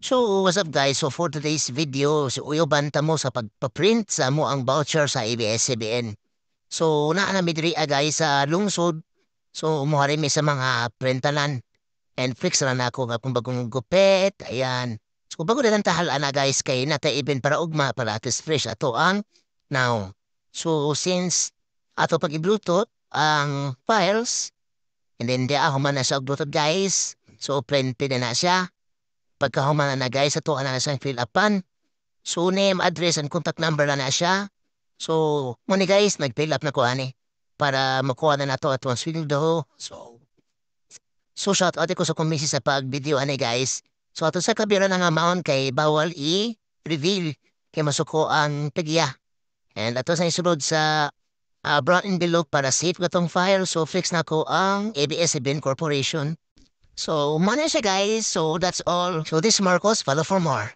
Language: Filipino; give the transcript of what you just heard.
So, what's up guys? So, for today's video, si uyoban ta mo sa pagpaprint sa mo ang voucher sa ABS-CBN. So, naa na midri guys sa lungsod. So, umuha mi sa mga printanan. And fix na ako nga kung bagong gupit. Ayan. So, bago na lang tahalaan na guys kay nata even para ugma para at least fresh ato ang now. So, since ato pag i-bluetooth ang files, and then di ako man na sa bluetooth guys. So, print na na siya. Pagkahuman na guys, ato na sa fill upan. So, name, address, and contact number na siya. So, muna guys, nag-fill up na ko ani para makuha na nato at once sweldo. So shout out ko sa kumisi sa pag-video ani guys. So, ato sa kabira ng amount kay bawal i-reveal kay masuko ang pigya. And ato sa isunod sa brown envelope para safe ko tong file. So, fix na ko ang ABS-CBN Corporation. So, mana siya guys. So, that's all. So, this is Marcos. Follow for more.